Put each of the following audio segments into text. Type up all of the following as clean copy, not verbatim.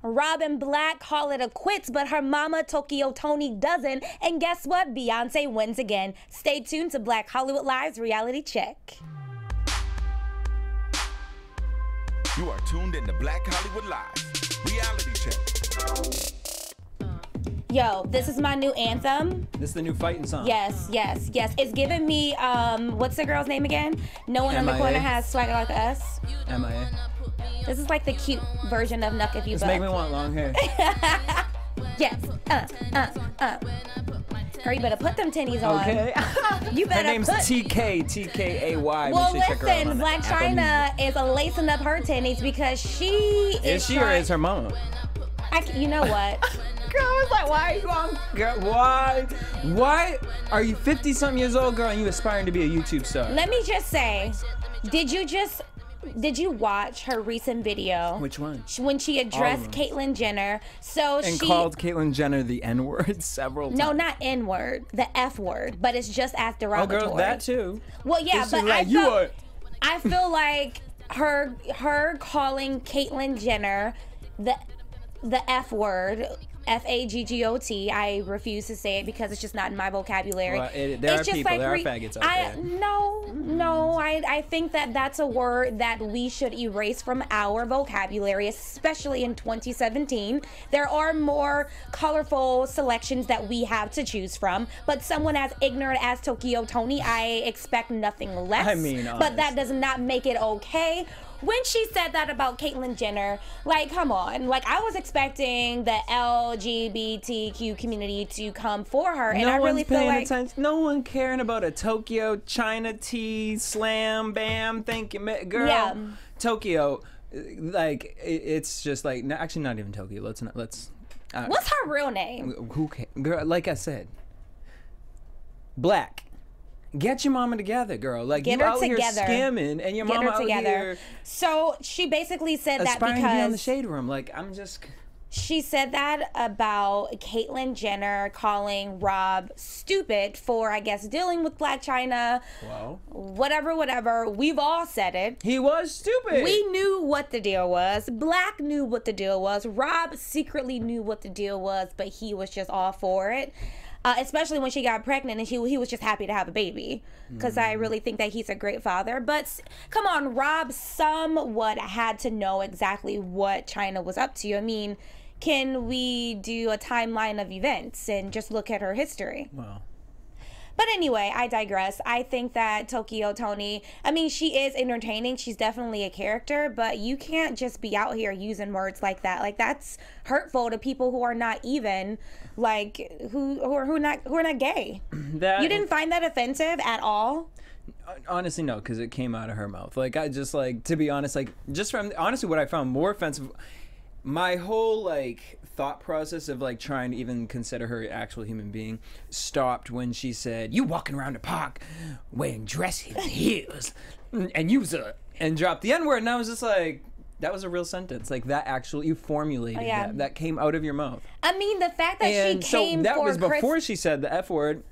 Rob and Blacc call it a quits, but her mama, Tokyo Toni, doesn't. And guess what? Beyonce wins again. Stay tuned to Black Hollywood Live's Reality Check. You are tuned in to Black Hollywood Live, Reality Check. Yo, this is my new anthem. This is the new fighting song. Yes, yes, yes. It's giving me, what's the girl's name again? No one on the corner has swagger like us. MIA. This is like the cute version of Knuck If You This Buck. make me want long hair. Yes. Girl, you better put them titties on. Okay. You better Her name's put... TK, TKAY. Well, listen, Blac Chyna is lacing up her titties because she Is she or is her mama? You know what? Girl, I was like, why are you on? Girl, why are you 50-something years old, girl, and you aspiring to be a YouTube star? Let me just say, did you watch her recent video? Which one? When she addressed Caitlyn Jenner. So and called Caitlyn Jenner the N-word several times. No, not N-word, the F-word, but it's just as derogatory. Oh, girl, that too. Well, yeah, but like, I feel like her calling Caitlyn Jenner the F-word, F-A-G-G-O-T. I refuse to say it because it's just not in my vocabulary. Well, there are people, like there are faggots out there. No, I think that that's a word that we should erase from our vocabulary, especially in 2017. There are more colorful selections that we have to choose from, but someone as ignorant as Tokyo Toni, I expect nothing less. I mean, honestly. But that does not make it okay. When she said that about Caitlyn Jenner, like, come on. Like, I was expecting the LGBTQ community to come for her, and I really feel like... No one caring about a Tokyo, Chyna, T, slam, bam, thank you, girl. Yeah. Tokyo, like, it's just like, actually not even Tokyo. Let's... What's her real name? Who cares? Girl, like I said, Blacc. Get your mama together, girl. Like, Get you her out together. here scamming, and your Get mama her out together. here So she basically said that aspiring because to be on the Shade Room. Like, I'm just... She said that about Caitlyn Jenner calling Rob stupid for, I guess, dealing with Blac Chyna. Wow. Whatever. We've all said it. He was stupid. We knew what the deal was. Blacc knew what the deal was. Rob secretly knew what the deal was, but he was just all for it. Especially when she got pregnant and he was just happy to have a baby. Because I really think that he's a great father. But come on, Rob somewhat had to know exactly what Chyna was up to. I mean, can we do a timeline of events and just look at her history? Wow. But anyway, I digress. I think that Tokyo Toni, I mean, she is entertaining. She's definitely a character, but you can't just be out here using words like that. Like, that's hurtful to people who are not even, like, who are not gay. You didn't find that offensive at all? Honestly, no, because it came out of her mouth. Like, I just, like, to be honest, like, just from, honestly, what I found more offensive, my whole, like, thought process of, like, trying to even consider her an actual human being stopped when she said, you walking around the park wearing dresses, heels, and dropped the N-word, and I was just like, that was a real sentence. Like, that actually, you formulated that came out of your mouth. I mean, the fact that and she came so that for was before she said the F-word,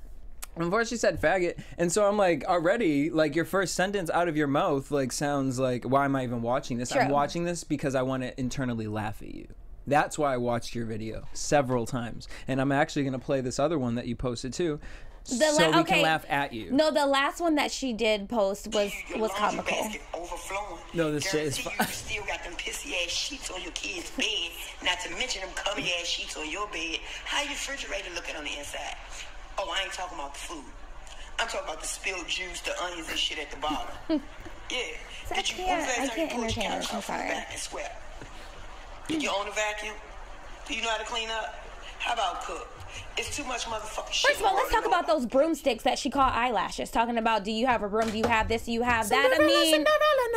before she said faggot, and so I'm like, already, like, your first sentence out of your mouth, like, sounds like, why am I even watching this? True. I'm watching this because I want to internally laugh at you. That's why I watched your video several times, and I'm actually going to play this other one that you posted too, so we can laugh at you. No, the last one that she did post was comical. No, this shit is fun. You still got them pissy ass sheets on your kid's bed, not to mention them cummy ass sheets on your bed. How your refrigerator looking on the inside? Oh, I ain't talking about the food. I'm talking about the spilled juice, the onions and shit at the bottom. Yeah. So I can't entertain this. I'm sorry. And sweat? Did you own a vacuum? Do you know how to clean up? How about cook? It's too much motherfucking shit. First of all, let's talk about those broomsticks that she called eyelashes. Talking about, do you have a broom? Do you have this? Do you have that? I mean,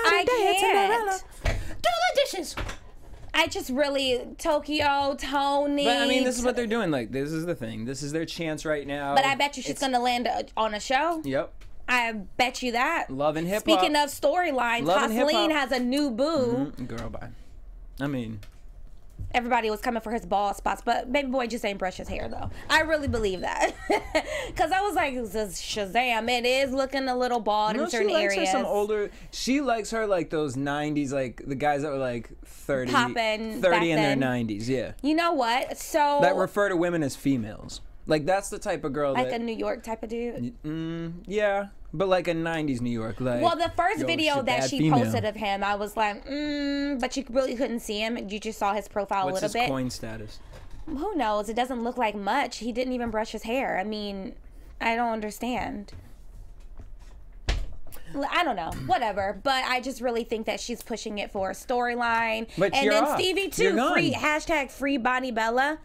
I can't. Do the dishes. I just really, Tokyo, Toni. But I mean, this is what they're doing. Like, this is the thing. This is their chance right now. But I bet you she's going to land on a show. Yep. I bet you that. Love and hip hop. Speaking of storylines, Hosseline has a new boo. Girl, bye. I mean, everybody was coming for his bald spots, but baby boy just ain't brush his hair though. I really believe that. Because I was like, Shazam, it is looking a little bald in certain areas. Her some older, she likes her like those 90s, like the guys that were like 30 in their 90s, yeah. You know what? So that refer to women as females. Like that's the type of girl like a New York type of dude. Yeah, but like a 90s New York. Like, well, the first video that she female. posted of him, I was like, but you really couldn't see him. You just saw his profile a little bit. What's his coin status? Who knows? It doesn't look like much. He didn't even brush his hair. I mean, I don't understand. I don't know. Whatever. But I just really think that she's pushing it for a storyline. But and then off. Stevie too. Free Bonnie Bella.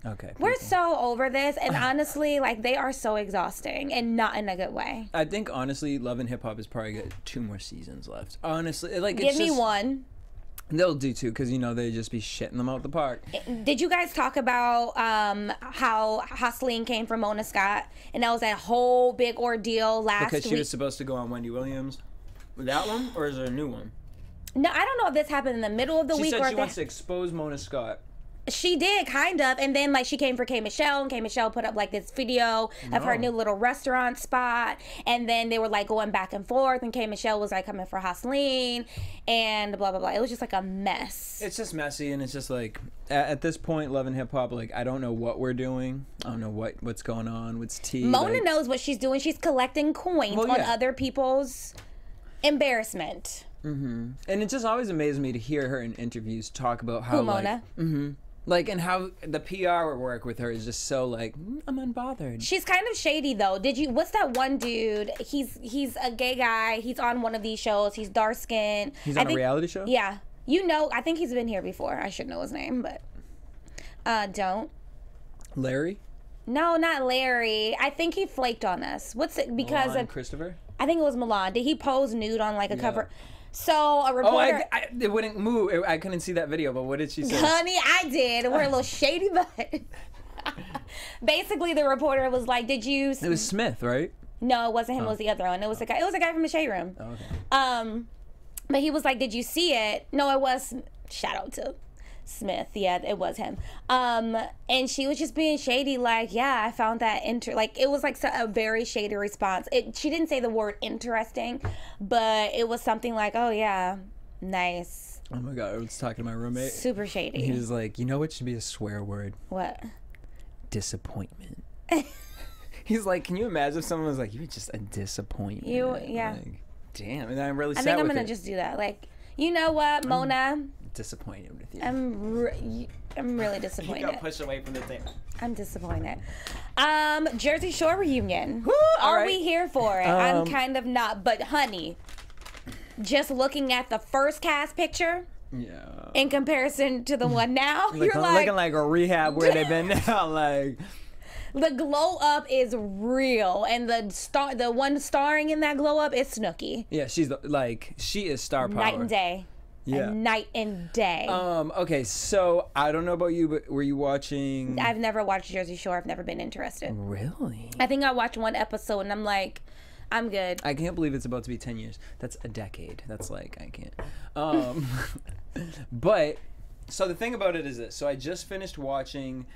Okay. We're so over this, and honestly, like, they are so exhausting, and not in a good way. I think, honestly, Love and Hip Hop is probably got 2 more seasons left. Honestly, like, give me one. They'll do 2, because, you know, they just be shitting them out the park. Did you guys talk about how Hustling came from Mona Scott, and that was that whole big ordeal last week? Because she was supposed to go on Wendy Williams. That one, or is there a new one? No, I don't know if this happened in the middle of the week. She said or she wants to expose Mona Scott. She did, kind of. And then, like, she came for K. Michelle, and K. Michelle put up, like, this video of her new little restaurant spot. And then they were, like, going back and forth, and K. Michelle was, like, coming for Hustling, and blah, blah, blah. It was just, like, a mess. It's just messy, and it's just, like, at this point, Love and Hip Hop, like, I don't know what we're doing. I don't know what's going on. What's tea? Mona knows what she's doing. She's collecting coins on other people's embarrassment. Mm-hmm. And it just always amazes me to hear her in interviews talk about how, Mona? Like, and how the PR work with her is just so, like, I'm unbothered. She's kind of shady, though. What's that one dude? He's a gay guy. He's on one of these shows. He's dark skinned. He's on a reality show? Yeah. You know, I think he's been here before. I should know his name, but don't. Larry? No, not Larry. I think he flaked on us. What's it? Because Milan of Christopher? I think it was Milan. Did he pose nude on, like, a cover? So a reporter. It wouldn't move. I couldn't see that video, but what did she say? Honey, I did. We're a little shady, but basically the reporter was like, "Did you?" It was Smith, right? No, it wasn't him. It was the other one. It was a guy. It was a guy from the Shade Room. Oh, okay. But he was like, "Did you see it?" No, it was. Shout out to Smith. Yeah, it was him. And she was just being shady, like, yeah, I found that it was like a very shady response. She didn't say the word interesting, but it was something like, oh yeah, nice. Oh my God, I was talking to my roommate. Super shady. He was like, you know what should be a swear word? What? Disappointment. He's like, can you imagine if someone was like, you're just a disappointment? Yeah. Like, damn, and I'm really sad I think I'm with gonna it. just do that. Like, you know what, Mona? Disappointed with you. I'm really disappointed. You got pushed away from the thing. I'm disappointed. Jersey Shore reunion. Woo, Are we here for it? I'm kind of not, but honey, just looking at the first cast picture, yeah, in comparison to the one now, you're looking like a rehab where they've been now. Like, the glow up is real, and the one starring in that glow up is Snooki. Yeah, she is star power. Night and day. Yeah. Night and day. Okay, so I don't know about you, but were you watching? I've never watched Jersey Shore. I've never been interested. Really? I think I watched one episode and I'm like, I'm good. I can't believe it's about to be 10 years. That's a decade. That's like, I can't. But, so the thing about it is this. So I just finished watching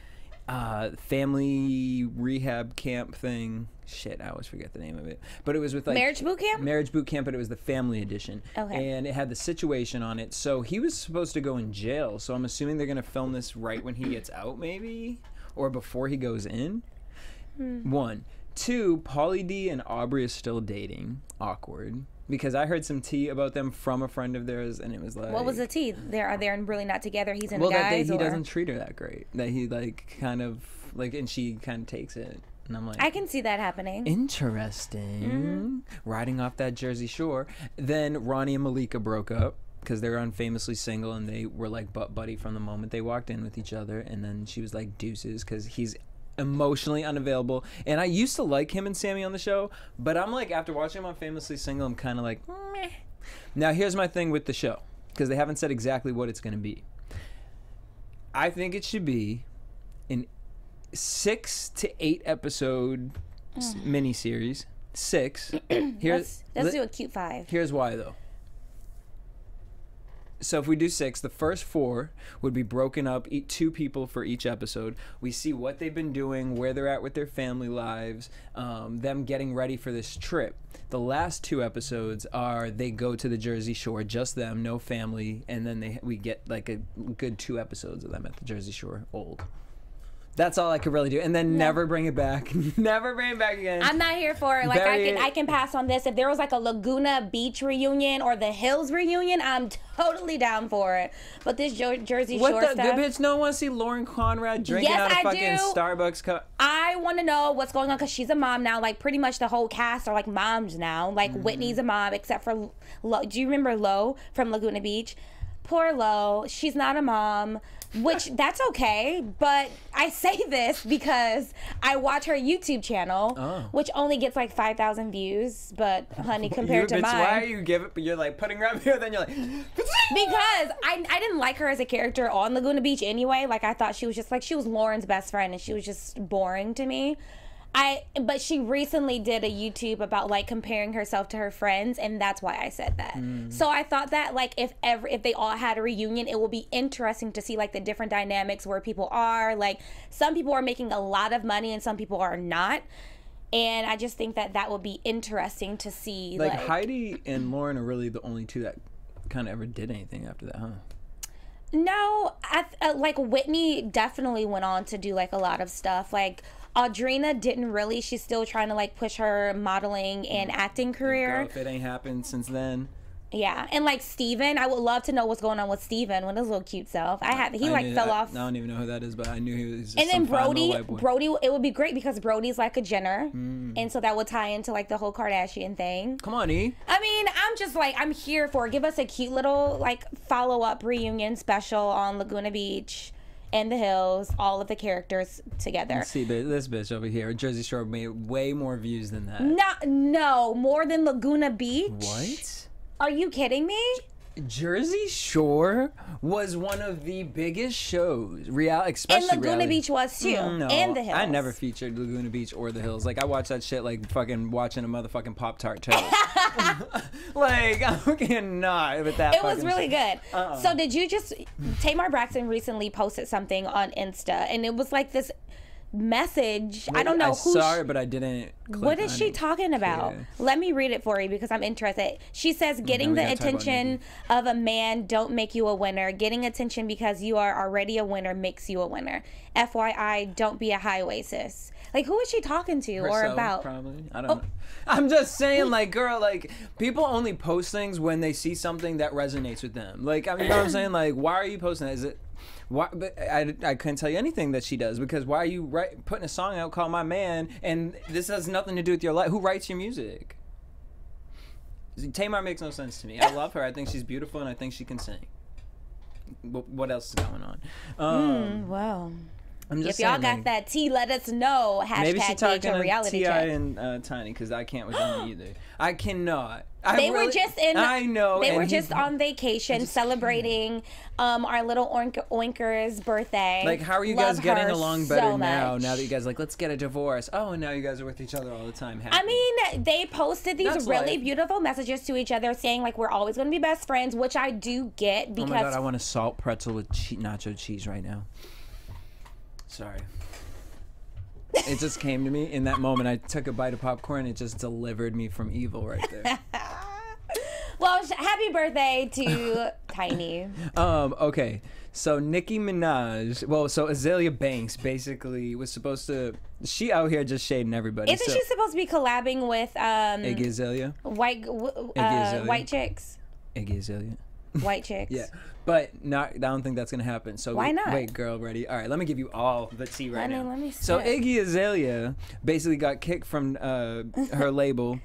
family rehab camp thing. Shit, I always forget the name of it. But it was with like Marriage Boot Camp? Marriage Boot Camp, but it was the family edition. Okay. And it had the situation on it. So he was supposed to go in jail. So I'm assuming they're gonna film this right when he gets out, maybe? Or before he goes in. 1. 2, Pauly D and Aubrey is still dating. Awkward. Because I heard some tea about them from a friend of theirs, and it was like... What was the tea? Are they really not together? He's in the guys? guys? Well, that he doesn't treat her that great. That he, like, kind of... like, and she kind of takes it. And I'm like... I can see that happening. Interesting. Riding off that Jersey Shore. Then Ronnie and Malika broke up. Because they were unfamously single, and they were, like, butt buddy from the moment they walked in with each other. And then she was like, deuces, because he's... emotionally unavailable, and I used to like him and Sammy on the show, but I'm like, after watching him on Famously Single, I'm kind of like, meh. Now here's my thing with the show, because they haven't said exactly what it's going to be. I think it should be an 6 to 8 episode miniseries. 6. Let's do a cute 5. Here's why though. So if we do 6, the first 4 would be broken up, 2 people for each episode. We see what they've been doing, where they're at with their family lives, them getting ready for this trip. The last 2 episodes are they go to the Jersey Shore, just them, no family, and then we get like a good 2 episodes of them at the Jersey Shore, old. That's all I could really do, and then never bring it back. Never bring it back again. I'm not here for it. Like I can pass on this. If there was like a Laguna Beach reunion or the Hills reunion, I'm totally down for it. But this Jersey Shore stuff. What the bitch? No one wants to see Lauren Conrad drinking out of fucking Starbucks cup. I want to know what's going on because she's a mom now. Like pretty much the whole cast are like moms now. Like Whitney's a mom, except for Lo. Do you remember Lo from Laguna Beach? Poor Lo. She's not a mom. Which, that's okay, but I say this because I watch her YouTube channel, which only gets like 5,000 views, but honey, compared to mine. Why are you you're like putting her up here, then you're like... Because I didn't like her as a character on Laguna Beach anyway. Like, I thought she was just like, she was Lauren's best friend, and she was just boring to me. But she recently did a YouTube about like comparing herself to her friends, and that's why I said that. So I thought that like if they all had a reunion, it will be interesting to see like the different dynamics where people are. Like some people are making a lot of money and some people are not. And I just think that would be interesting to see. Like Heidi and Lauren are really the only 2 that kind of ever did anything after that, huh? No, like Whitney definitely went on to do like a lot of stuff. Like Audrina didn't really. She's still trying to like push her modeling and acting career. Girl, if it ain't happened since then. Yeah, and like Steven, I would love to know what's going on with Steven with his little cute self. He fell off. I don't even know who that is, but I knew he was just and then Brody, it would be great because Brody's like a Jenner, and so that would tie into like the whole Kardashian thing. Come on, E. I mean, I'm just like, I'm here for it. Give us a cute little like follow-up reunion special on Laguna Beach and the Hills, all of the characters together. Let's see, this bitch over here, Jersey Shore, made way more views than that. No, more than Laguna Beach. What? Are you kidding me? Jersey Shore was one of the biggest shows, especially and Laguna Beach was too, no, and the Hills. I never featured Laguna Beach or the Hills. Like I watched that shit like fucking watching a motherfucking Pop-Tart toast. Like I cannot with that. It was really good. So did you just? Tamar Braxton recently posted something on Insta, and it was like this message. I don't know who. Sorry, but I didn't. What is she talking about? Let me read it for you because I'm interested. She says, "Getting the attention of a man don't make you a winner. Getting attention because you are already a winner makes you a winner. FYI, don't be a highway sis." Like, who is she talking to or about? Probably. I don't know. I'm just saying, like, girl, like, people only post things when they see something that resonates with them. Like, I mean, you know what I'm saying? Like, why are you posting that? Is it... Why, but I couldn't tell you anything that she does because why are you putting a song out called My Man and this has nothing to do with your life? Who writes your music? Tamar makes no sense to me. I love her. I think she's beautiful and I think she can sing. What else is going on? Wow. If y'all got that tea, let us know. Maybe she's talking BHL reality T.I. check. and Toni because I can't with them either. I cannot. They were just on vacation just celebrating our little oinker's birthday. Like, how are you guys getting along better now? Now that you guys like, let's get a divorce. Oh, and now you guys are with each other all the time. Happy. I mean, they posted these really beautiful messages to each other saying like we're always going to be best friends, which I do get because. Oh my god, I want a salt pretzel with nacho cheese right now. Sorry. It just came to me in that moment. I took a bite of popcorn. It just delivered me from evil right there. Well, happy birthday to Tiny. Okay. So Nicki Minaj, so Azealia Banks basically was supposed to. She out here just shading everybody. Isn't she supposed to be collabing with Iggy Azealia? White chicks. Iggy Azealia. White chicks. Yeah. But I don't think that's gonna happen. So why not? Wait, girl, ready? All right, let me give you all the tea right now. Let me so Iggy Azealia basically got kicked from her label.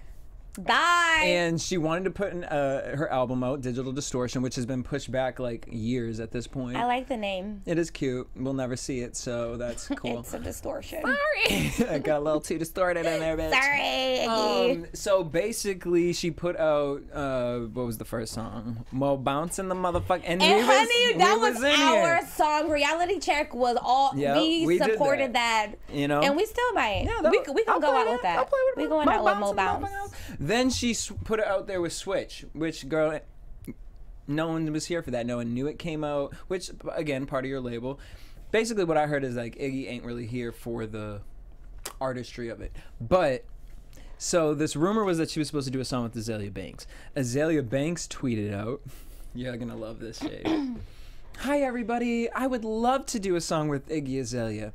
Bye. And she wanted to put her album out, Digital Distortion, which has been pushed back like years at this point. I like the name. It is cute. We'll never see it, so that's cool. It's a distortion. Sorry. I got a little too distorted in there, bitch. Sorry, Iggy. So basically, she put out, what was the first song? Mo Bounce in the motherfucker. And honey, that was our song. Reality Check was all, we supported that. You know? And we still might. Yeah, we gonna go out with that. We going out with Mo Bounce. Then she put it out there with Switch, which, girl, no one was here for that. No one knew it came out, which, again, part of your label. Basically, what I heard is, like, Iggy ain't really here for the artistry of it. But, so this rumor was that she was supposed to do a song with Azealia Banks. Azealia Banks tweeted out, you're gonna love this shit. Hi everybody, I would love to do a song with Iggy Azalea.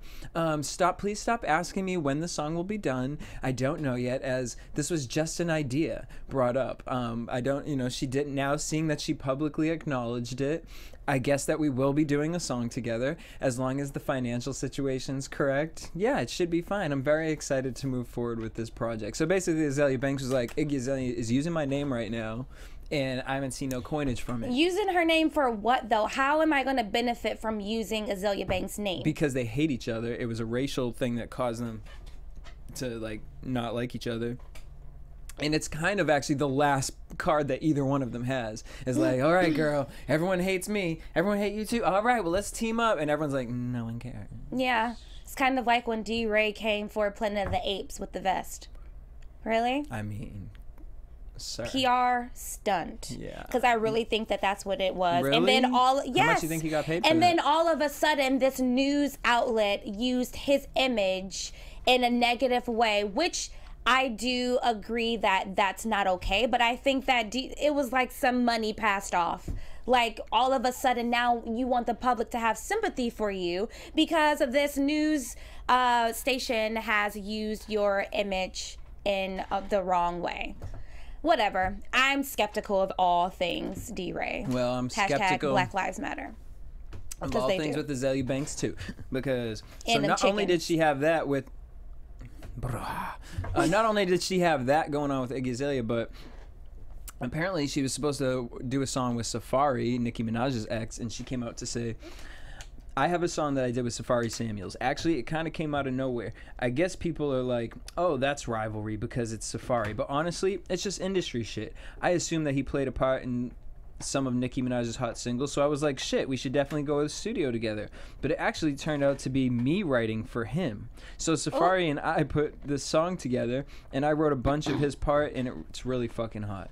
Please stop asking me when the song will be done. I don't know yet, as this was just an idea brought up. I don't, she didn't, now seeing that she publicly acknowledged it, I guess that we will be doing a song together as long as the financial situation's correct. Yeah, it should be fine. I'm very excited to move forward with this project. So basically Azealia Banks was like, Iggy Azalea is using my name right now, and I haven't seen no coinage from it. Using her name for what, though? How am I going to benefit from using Azealia Banks' name? Because they hate each other. It was a racial thing that caused them to, like, not like each other. And it's kind of actually the last card that either one of them has. Is like, all right, girl, everyone hates me. Everyone hate you too. All right, well, let's team up. And everyone's like, no one cares. Yeah. It's kind of like when D-Ray came for Planet of the Apes with the vest. Really? I mean... Sir. PR stunt. Yeah. Because I really think that that's what it was. Really? And then How much do you think he got paid for And that? then all of a sudden, this news outlet used his image in a negative way, which I do agree that that's not okay. But I think that it was like some money passed off. Like, all of a sudden, now you want the public to have sympathy for you because of this news station has used your image in the wrong way. Whatever. I'm skeptical of all things D-Ray. Well, I'm skeptical. # Black Lives Matter. Of all things with Azealia Banks too, because so And not only did she have that with, not only did she have that going on with Iggy Azalea, but apparently she was supposed to do a song with Safari, Nicki Minaj's ex, and she came out to say, I have a song that I did with Safari Samuels. Actually, it kind of came out of nowhere. I guess people are like, oh, that's rivalry because it's Safari. But honestly, it's just industry shit. I assume that he played a part in some of Nicki Minaj's hot singles, so I was like, shit, we should definitely go to the studio together. But it actually turned out to be me writing for him. So Safari and I put this song together, and I wrote a bunch of his part, and it's really fucking hot.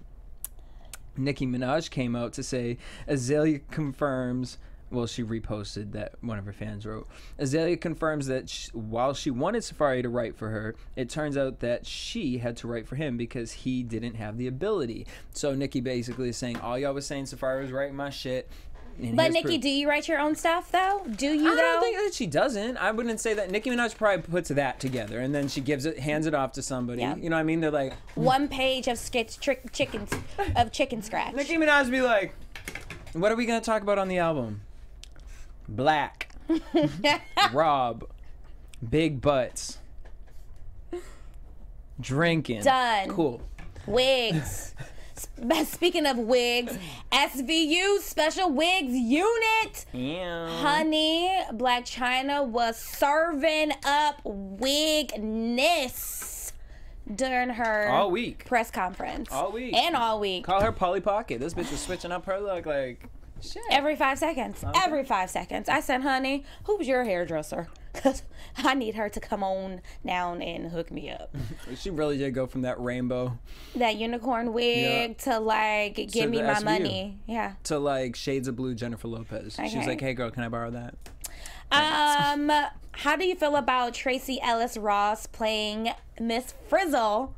Nicki Minaj came out to say, Azalea confirms... Well, she reposted that one of her fans wrote. Azalea confirms that while she wanted Safari to write for her, it turns out that she had to write for him because he didn't have the ability. So Nicki basically is saying, all y'all was saying Safari was writing my shit. But Nicki, do you write your own stuff though? Do you though? I don't think that she doesn't. I wouldn't say that. Nicki Minaj probably puts that together and then she hands it off to somebody. Yeah. You know what I mean? They're like 1 page of chicken scratch. Nicki Minaj be like, what are we gonna talk about on the album? Blacc, Rob, big butts, drinking. Done. Cool. Wigs. Speaking of wigs, SVU, Special Wigs Unit. Yeah. Honey, Blac Chyna was serving up wigness during her all week press conference. All week. And all week. Call her Polly Pocket. This bitch was switching up her look like... Shit. Every 5 seconds. Okay. Every 5 seconds. I said, honey, who's your hairdresser? Because I need her to come on down and hook me up. She really did go from that rainbow. That unicorn wig to, like, give me my money. Yeah. To, like, shades of blue Jennifer Lopez. Okay. She was like, hey, girl, can I borrow that? How do you feel about Tracee Ellis Ross playing Miss Frizzle?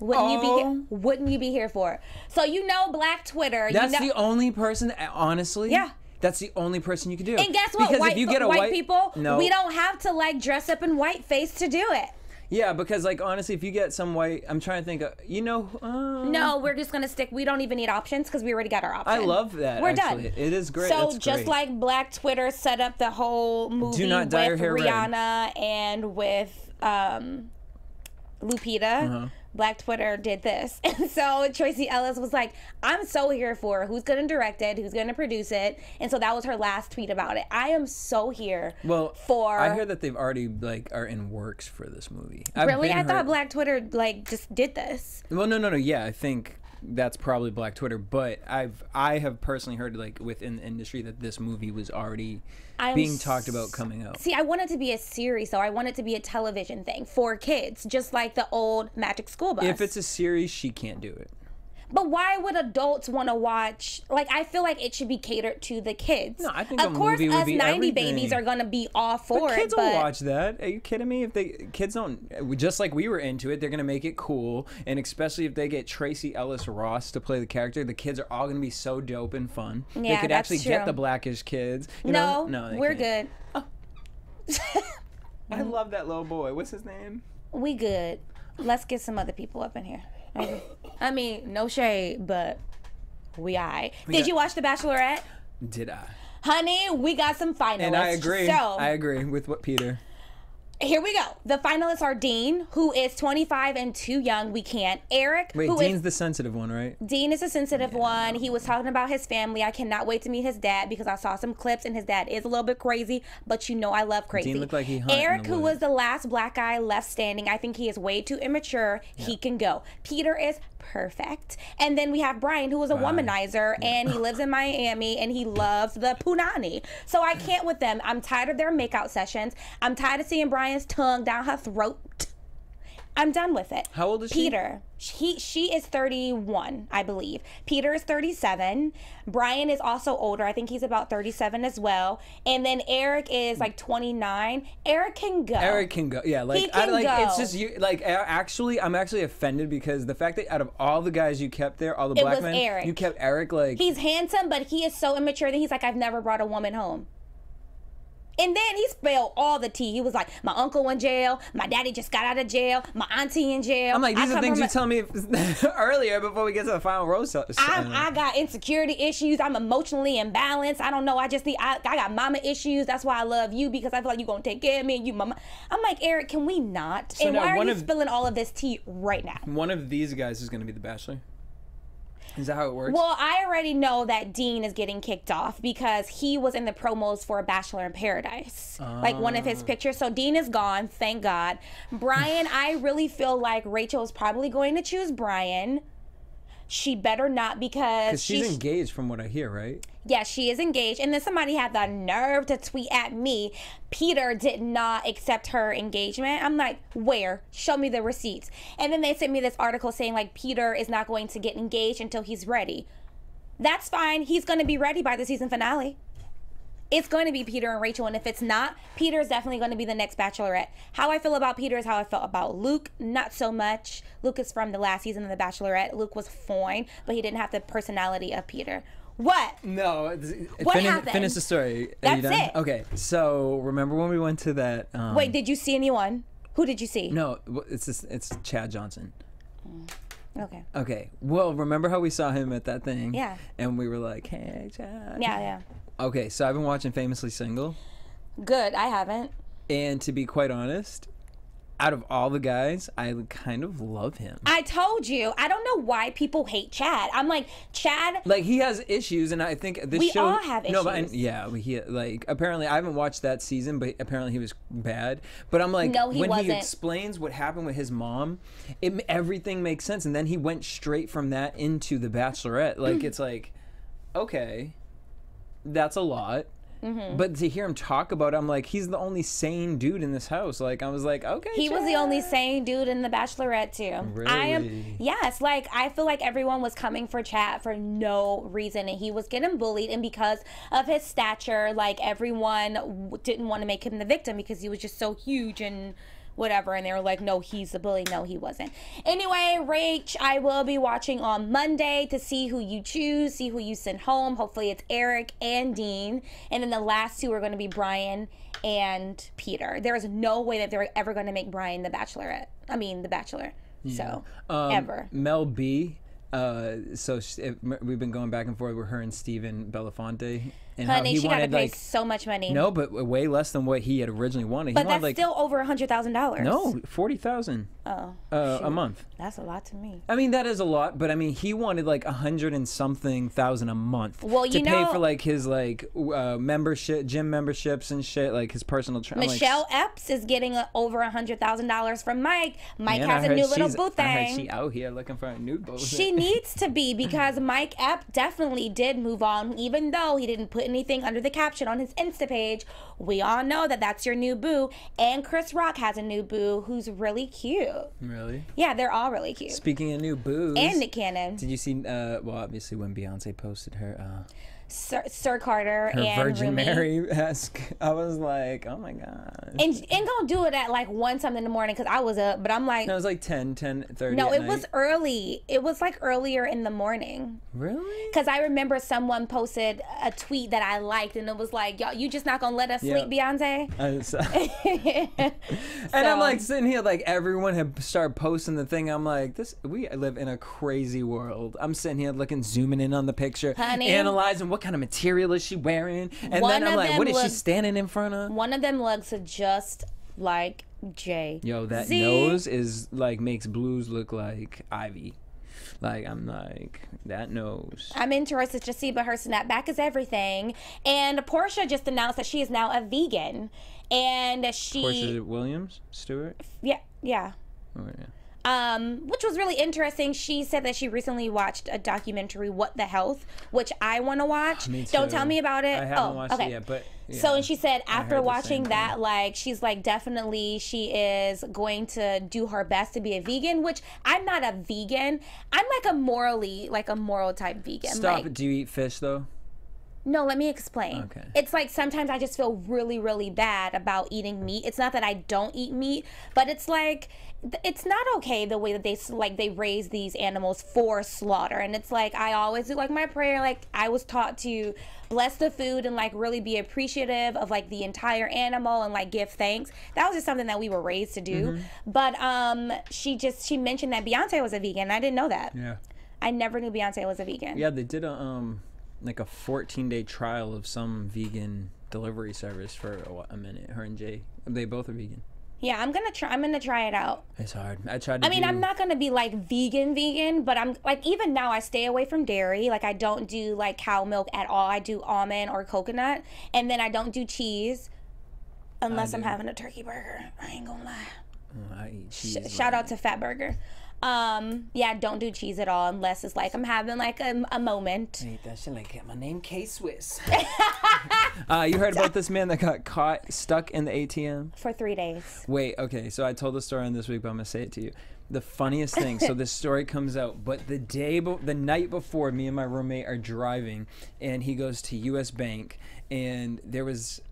Wouldn't you be here for it? So Black Twitter. That's the only person, honestly. Yeah. That's the only person you could do. And guess what? Because if you get white people, no. we don't have to like dress up in whiteface to do it. Yeah, because like honestly, if you get some white, I'm trying to think of, No, we're just gonna stick. We don't even need options because we already got our option. I love that. We're actually. done. It is great. So That's just great. like Black Twitter set up the whole movie Do not dye your with hair Rihanna and with Lupita. Black Twitter did this. And so Tracee Ellis was like, I'm so here for who's going to direct it, who's going to produce it. And so that was her last tweet about it. I am so here for... I hear that they've already, like, are in works for this movie. Really? I thought Black Twitter, like, just did this. Well, no. Yeah, I think that's probably Black Twitter. But I have personally heard, like, within the industry that this movie was already being talked about coming out. See, I want it to be a series, so I want it to be a television thing for kids, just like the old Magic School Bus. If it's a series, she can't do it. But why would adults want to watch? Like, I feel like it should be catered to the kids. No, I think of a course, movie would us be 90 everything. babies are gonna be all for But it. kids will watch that. Are you kidding me? If kids don't, just like we were into it, they're gonna make it cool. And especially if they get Tracy Ellis Ross to play the character, the kids are all gonna be so dope and fun. Yeah, they could that's actually get true. the Blackish kids. You No, know? No, we're can't. good. I love that little boy. What's his name? We good. Let's get some other people up in here. I mean, no shade, but we aight. Did you watch The Bachelorette? Did I? Honey, we got some finalists. And I agree. So, I agree with what Peter. here we go. The finalists are Dean, who is 25 and too young. We can't. Eric, Wait, who Dean's is... the sensitive one, right? Dean is a sensitive one. He was talking about his family. I cannot wait to meet his dad because I saw some clips and his dad is a little bit crazy, but you know I love crazy. Dean looked like he hunted in Eric, the who woods. was the last black guy left standing, I think he is way too immature. Yeah. He can go. Peter is perfect. And then we have Brian, who is a womanizer, and he lives in Miami, and he loves the punani. So I can't with them. I'm tired of their makeout sessions. I'm tired of seeing Brian's tongue down her throat. I'm done with it. How old is she? Peter. She is 31, I believe. Peter is 37. Brian is also older. I think he's about 37 as well. And then Eric is like 29. Eric can go. Eric can go. Yeah, like He can go. it's just you. Like actually, I'm actually offended because the fact that out of all the guys you kept there, all the black was men, Eric. you kept Eric. Like He's handsome, but he is so immature that he's like, I've never brought a woman home. And then he spilled all the tea. He was like, my uncle in jail, my daddy just got out of jail, my auntie in jail. I'm like, these are things you tell tell me earlier before we get to the final rose. I got insecurity issues. I'm emotionally imbalanced. I don't know. I got mama issues. That's why I love you, because I feel like you're going to take care of me and you mama. I'm like, Eric, can we not? So and now why are you spilling all of this tea right now? One of these guys is going to be the Bachelor. Is that how it works? Well, I already know that Dean is getting kicked off because he was in the promos for Bachelor in Paradise. Like one of his pictures. So Dean is gone, thank God. Brian, I really feel like Rachel is probably going to choose Brian. She better not, because she's engaged from what I hear, right? Yeah, she is engaged. And then somebody had the nerve to tweet at me, Peter did not accept her engagement. I'm like, where? Show me the receipts. And then they sent me this article saying like Peter is not going to get engaged until he's ready. That's fine. He's going to be ready by the season finale. It's going to be Peter and Rachel, and if it's not, Peter is definitely going to be the next Bachelorette. How I feel about Peter is how I felt about Luke. Not so much. Luke is from the last season of the Bachelorette. Luke was fine, but he didn't have the personality of Peter. What? No. What happened? Finish the story. Are That's you done? it. Okay, so remember when we went to that... Wait, did you see anyone? Who did you see? No, it's Chad Johnson. Okay. Okay, well, remember how we saw him at that thing? Yeah. And we were like, hey, Chad. Yeah. Okay, so I've been watching Famously Single. Good. I haven't. And to be quite honest, out of all the guys, I kind of love him. I told you. I don't know why people hate Chad. I'm like, Chad. Like, he has issues, and I think this We show... all have No, but issues. he, like, apparently, I haven't watched that season, but apparently he was bad. But I'm like, No, he when wasn't. he explains what happened with his mom, everything makes sense. And then he went straight from that into The Bachelorette. Like, it's like, okay, that's a lot. Mm-hmm. But to hear him talk about it, I'm like, he's the only sane dude in this house. Like, I was like, okay, He was the Chad. only sane dude in The Bachelorette too. Really? Yes, like I feel like everyone was coming for Chad for no reason, and he was getting bullied, and because of his stature, like everyone didn't want to make him the victim because he was just so huge and whatever, and they were like, no, he's the bully. No, he wasn't. Anyway, Rach, I will be watching on Monday to see who you choose, see who you send home. Hopefully it's Eric and Dean, and then the last two are going to be Brian and Peter. There is no way that they're ever going to make Brian the Bachelor. So ever. Mel B. We've been going back and forth with her and Steven Belafonte. And Honey, how he she got to wanted, pay like, so much money. no, but way less than what he had originally wanted. But he wanted, that's like, still over $100,000. no, $40,000 a month. That's a lot to me. I mean, that is a lot, but I mean, he wanted like $100 and something thousand a month. Well, to you pay know- for like his like membership, gym memberships and shit, like his personal training. Michelle Epps is getting over $100,000 from Mike. Mike Man, has I a heard new little she's- boo I heard thing. she out here looking for a new boo. She needs to be, because Mike Epps definitely did move on, even though he didn't put put anything under the caption on his Insta page. We all know that that's your new boo. And Chris Rock has a new boo who's really cute. Really? Yeah, they're all really cute. Speaking of new boos. And Nick Cannon. Did you see, well, obviously when Beyonce posted her... Sir Carter her and Virgin Rumi. Mary-esque. I was like, oh my god. And don't do it at like 1 something in the morning because I was up, but I'm like... No, it was like 10:30 No, at it night. was early. It was like earlier in the morning. Really? Because I remember someone posted a tweet that I liked, and it was like, "Y'all, you just not gonna let us sleep, Beyonce?" And I'm like sitting here, like everyone had started posting the thing. I'm like, we live in a crazy world. I'm sitting here looking, zooming in on the picture, Honey, analyzing what kind of material is she wearing, and then I'm like, what is she standing in front of? One of them looks just like Jay. Yo, that nose is like makes Blues look like Ivy. Like, I'm like, that nose. I'm interested to see, but her snapback is everything. And Portia just announced that she is now a vegan. And she... Portia Williams? Stewart? Yeah. Oh, yeah. Which was really interesting. She said that she recently watched a documentary, What the Health, which I want to watch. Me too. Don't tell me about it. I haven't watched it yet, but... Yeah, so, and she said after heard the watching same that, thing. like, she's like, definitely she is going to do her best to be a vegan, which I'm not a vegan. I'm like a moral type vegan. Stop. Like, Do you eat fish, though? no, let me explain. Okay. It's like sometimes I just feel really, really bad about eating meat. It's not that I don't eat meat, but it's like it's not okay the way that they raise these animals for slaughter. And it's like I always do like my prayer. Like I was taught to bless the food and like really be appreciative of like the entire animal and like give thanks. That was just something that we were raised to do. But she mentioned that Beyonce was a vegan. I didn't know that. Yeah. I never knew Beyonce was a vegan. Yeah, they did a 14-day trial of some vegan delivery service for a minute. Her and Jay, they both are vegan. Yeah, I'm gonna try it out. It's hard. I'm not gonna be like vegan, but I'm like even now I stay away from dairy. Like I don't do like cow milk at all. I do almond or coconut, and then I don't do cheese unless I'm having a turkey burger. I ain't gonna lie. Oh, I eat cheese. Shout out to Fat Burger. Yeah, don't do cheese at all unless it's like I'm having like a moment. I eat that shit like my name K-Swiss. You heard about this man that got caught stuck in the ATM? For 3 days. Wait, okay, so I told the story on this week, but I'm gonna say it to you. The funniest thing, so this story comes out, but the night before, me and my roommate are driving, and he goes to U.S. Bank, and there was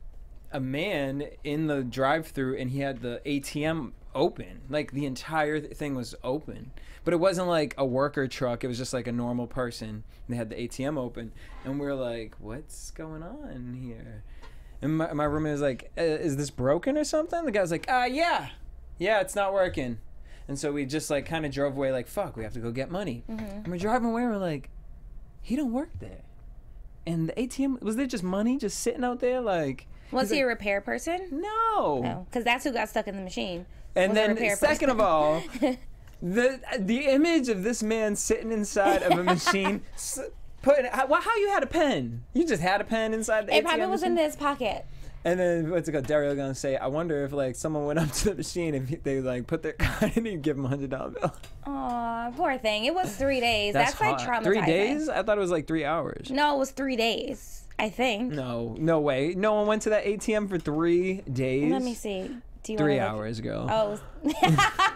a man in the drive-thru, and he had the ATM open. Like the entire thing was open, but it wasn't like a worker truck. It was just like a normal person. They had the ATM open, and we were like, what's going on here? And my roommate was like, is this broken or something? The guy's like, yeah, it's not working. And so we just like kind of drove away like, fuck, we have to go get money. And we're driving away, we're like, he don't work there. And the ATM, was there just money just sitting out there? Like, was he a repair person? No, because that's who got stuck in the machine. And then, second of all, the image of this man sitting inside of a machine, how you had a pen? You just had a pen inside the ATM It probably was machine? in his pocket. And then what's it called? Dario gonna say, I wonder if like someone went up to the machine and they like put their card in and give him $100 bill. Aw, poor thing. It was 3 days. That's like traumatizing. 3 days? I thought it was like 3 hours. No, it was 3 days. I think. No way. No one went to that ATM for 3 days. Let me see. Do you 3 hours ago. Oh,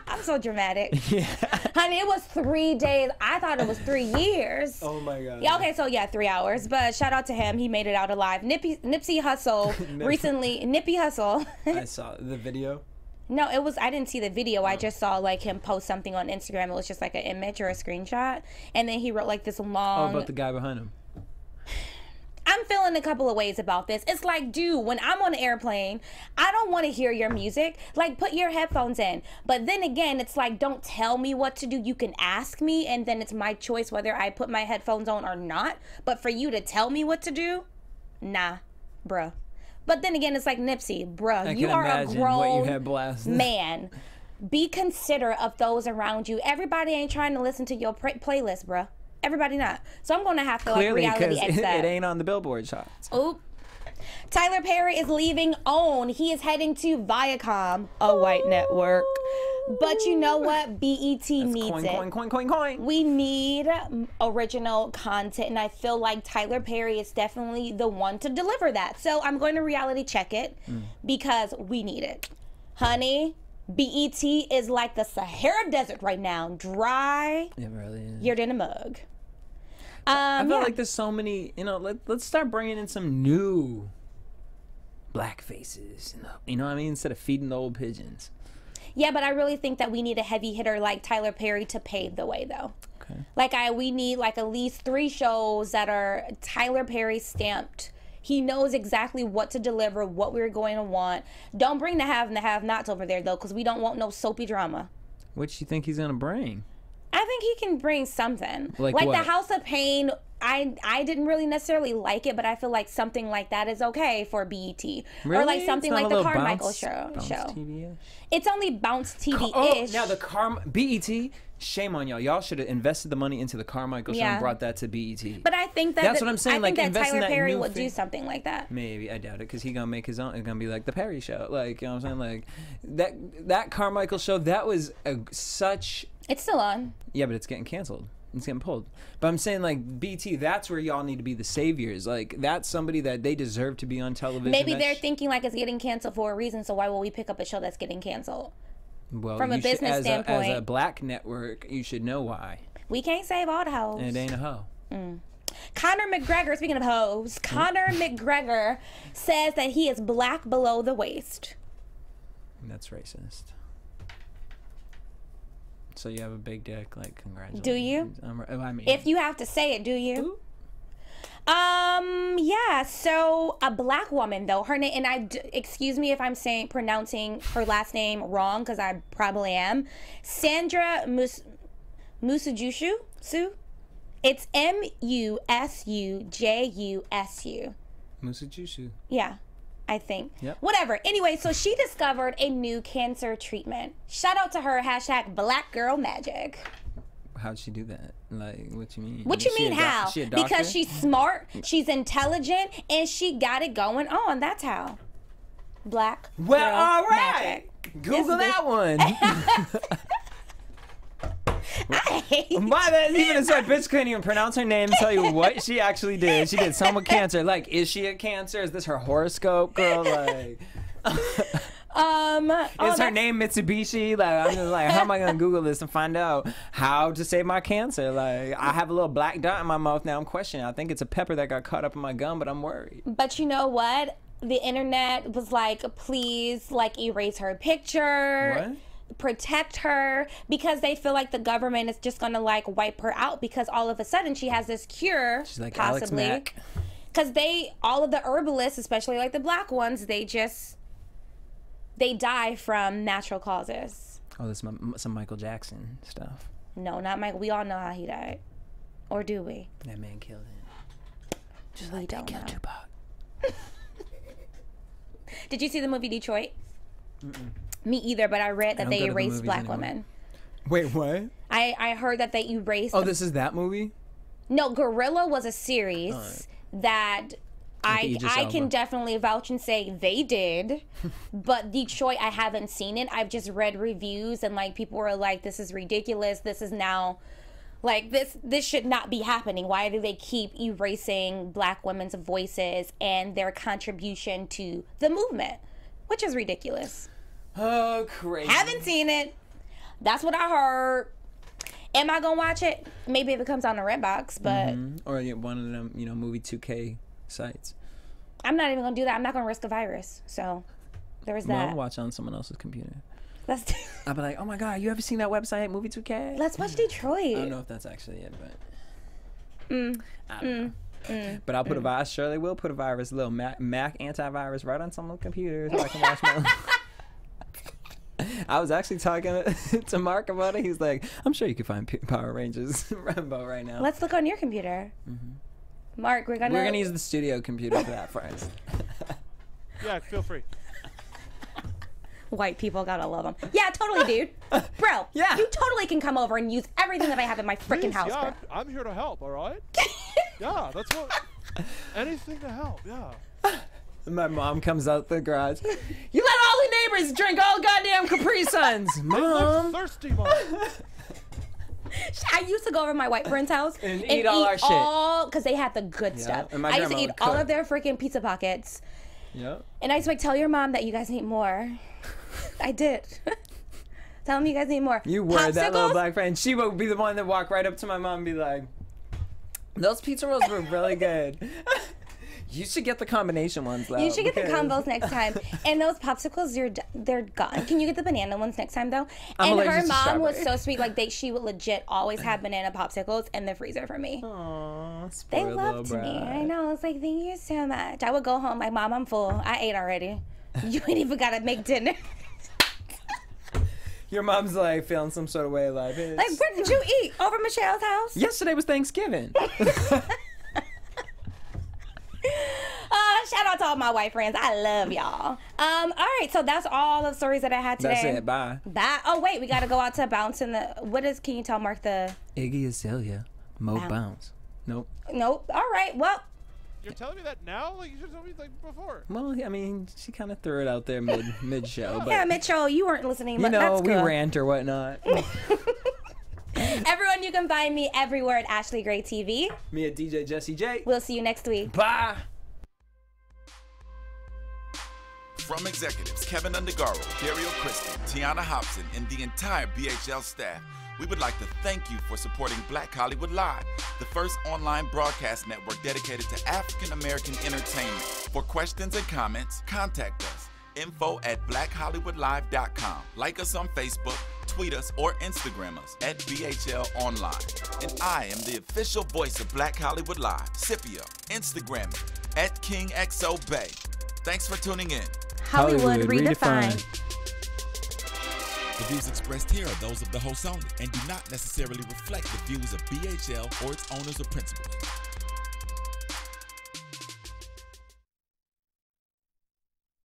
I'm so dramatic. Yeah. Honey, it was 3 days. I thought it was 3 years. Oh my God. Yeah, okay, so yeah, 3 hours. But shout out to him. He made it out alive. Nipsey Hussle recently. Nippy Hussle. I saw the video. No, I didn't see the video. I just saw like him post something on Instagram. It was just like an image or a screenshot. And then he wrote like this long. Oh, about the guy behind him. I'm feeling a couple of ways about this. It's like, dude, when I'm on an airplane, I don't want to hear your music. Like, put your headphones in. But then again, it's like, don't tell me what to do. You can ask me, and then it's my choice whether I put my headphones on or not. But for you to tell me what to do, nah, bruh. But then again, it's like, Nipsey, bruh, you are a grown man. Be considerate of those around you. Everybody ain't trying to listen to your playlist, bruh. Everybody not. So I'm going to have to clearly, like reality X that. It ain't on the Billboard charts. Oop. Tyler Perry is leaving OWN. He is heading to Viacom, a white network. But you know what? BET needs coin, it. Coin. We need original content, and I feel like Tyler Perry is definitely the one to deliver that. So I'm going to reality check it because we need it. Honey, BET is like the Sahara Desert right now. Dry. It really is. You're in a mug. I feel like there's so many, let's start bringing in some new black faces. You know what I mean? Instead of feeding the old pigeons. Yeah, but I really think that we need a heavy hitter like Tyler Perry to pave the way, though. Okay. Like, we need like at least 3 shows that are Tyler Perry stamped. He knows exactly what to deliver, what we're going to want. Don't bring the have and the have-nots over there, though, because we don't want no soapy drama. What you think he's gonna bring? I think he can bring something. Like the what? House of Pain, I didn't really necessarily like it, but I feel like something like that is okay for BET. Really? Or like something It's not like a the little Carmichael bounce show. TV-ish? It's only Bounce TV-ish. Oh, now the BET, shame on y'all. Y'all should have invested the money into the Carmichael show and brought that to BET. But I think that that's what I'm saying. I think like that invest in Tyler that Perry new would do something like that. Maybe, I doubt it, because he's gonna make his own. It's gonna be like the Perry show. Like, you know what I'm saying? Like that Carmichael show. That was such. It's still on. Yeah, but it's getting canceled. It's getting pulled. But I'm saying, like, BT, that's where y'all need to be the saviors. Like, that's somebody that they deserve to be on television. Maybe they're thinking like it's getting canceled for a reason, so why will we pick up a show that's getting canceled? Well, from a business standpoint. As a black network, you should know why. We can't save all the hoes. And it ain't a hoe. Conor McGregor, speaking of hoes, Conor McGregor says that he is black below the waist. That's racist. So you have a big dick, like, congratulations. Do you? I mean, if you have to say it, do you? Ooh. Yeah, so a black woman, though, her name, and excuse me if I'm pronouncing her last name wrong, because I probably am, Sandra Musujushu? It's Musujushu. Musujushu. Yeah, I think. Yep. Whatever. Anyway, so she discovered a new cancer treatment. Shout out to her, #BlackGirlMagic. How'd she do that? Like, what you mean? What you mean, how? She a doctor? Because she's smart, she's intelligent, and she got it going on. That's how. Black. Well, girl all right. magic. Google that one. I hate Why that even is like bitch couldn't even pronounce her name and tell you what she actually did. She did some with cancer. Like, is she a cancer? Is this her horoscope, girl? Like, is her name Mitsubishi? Like, I'm just like, how am I gonna Google this and find out how to save my cancer? Like, I have a little black dot in my mouth now. I'm questioning. I think it's a pepper that got caught up in my gum, but I'm worried. But you know what? The internet was like, please, like, erase her picture. What? Protect her, because they feel like the government is just gonna like wipe her out because all of a sudden she has this cure. She's like possibly Alex Mack. because all of the herbalists, especially like the black ones, they die from natural causes. Oh, this is some Michael Jackson stuff. No, not Michael. We all know how he died, or do we? That man killed him. Just like they killed Tupac. Did you see the movie Detroit? Me either, but I read that they erased black women. Wait, what? I heard that they erased. Oh, this is that movie? No, Gorilla was a series that I can definitely vouch and say they did. But Detroit, I haven't seen it. I've just read reviews and like people were like, this is ridiculous. This is now like this should not be happening. Why do they keep erasing black women's voices and their contribution to the movement? Which is ridiculous. Oh, crazy. Haven't seen it. That's what I heard. Am I gonna watch it? Maybe if it comes on the Redbox, but or one of them, movie 2K sites. I'm not even gonna do that. I'm not gonna risk a virus. So there's that. I'll watch on someone else's computer. I'll be like, oh my god, you ever seen that website, Movie 2K? Let's watch Detroit. I don't know if that's actually it, but I don't know. But I'll put a virus. Surely will put a virus, a little Mac antivirus right on someone's computer so I can watch my. I was actually talking to Mark about it. He's like, I'm sure you can find Power Rangers Rambo right now. Let's look on your computer. Mark, we're gonna use the studio computer for that first. Yeah, feel free. White people gotta love them. Yeah, totally, dude. Bro, yeah, you totally can come over and use everything that I have in my freaking house. Yeah, bro. I'm here to help. All right. Yeah, that's what. Anything to help. Yeah. My mom comes out the garage. You let all ugly neighbors drink all goddamn Capri Suns. Mom. Thirsty, Mom. I used to go over to my white friend's house and eat all our shit. Because they had the good stuff. And my I used to grandma eat would all cook. of their freaking pizza pockets. Yep. And I used to like, tell your mom that you guys need more. I did. Tell them you guys need more. You were that little Popsicles? black friend. She would be the one that walked right up to my mom and be like, those pizza rolls were really good. You should get the combination ones, though. You should get the because- combos next time. And those popsicles, they're gone. Can you get the banana ones next time, though? I'm And allergic her to mom was strawberry. so sweet. Like, she would legit always have banana popsicles in the freezer for me. Aw, They spoiled loved little me. brat. I know. It's like, thank you so much. I would go home like, Mom, I'm full. I ate already. You ain't even got to make dinner. Your mom's like feeling some sort of way, like, Like, what did you eat? Over Michelle's house? yesterday was Thanksgiving. Shout out to all my white friends. I love y'all. All right, so that's all the stories that I had today. That's it. Bye. Bye. Oh, wait, we got to go out to bounce in the... can you tell Mark the... Iggy Azealia, Mo Bounce. Bounce. Nope. Nope. All right, well... You're telling me that now? Like, you should tell me, like, before. Well, I mean, she kind of threw it out there mid show, but Yeah, Mitchell, you weren't listening, you but know, that's we good. rant or whatnot. Everyone, you can find me everywhere at Ashley Gray TV. Me at DJ Jesse J. We'll see you next week. Bye. From executives Keven Undergaro, Dario Kristen, Tiana Hobson, and the entire BHL staff, we would like to thank you for supporting Black Hollywood Live, the first online broadcast network dedicated to African American entertainment. For questions and comments, contact us. info@blackhollywoodlive.com. Like us on Facebook, tweet us, or Instagram us at BHL Online. And I am the official voice of Black Hollywood Live, Scipio. Instagram me at KingXOBay. Thanks for tuning in. Hollywood redefined. The views expressed here are those of the host only and do not necessarily reflect the views of BHL or its owners or principals.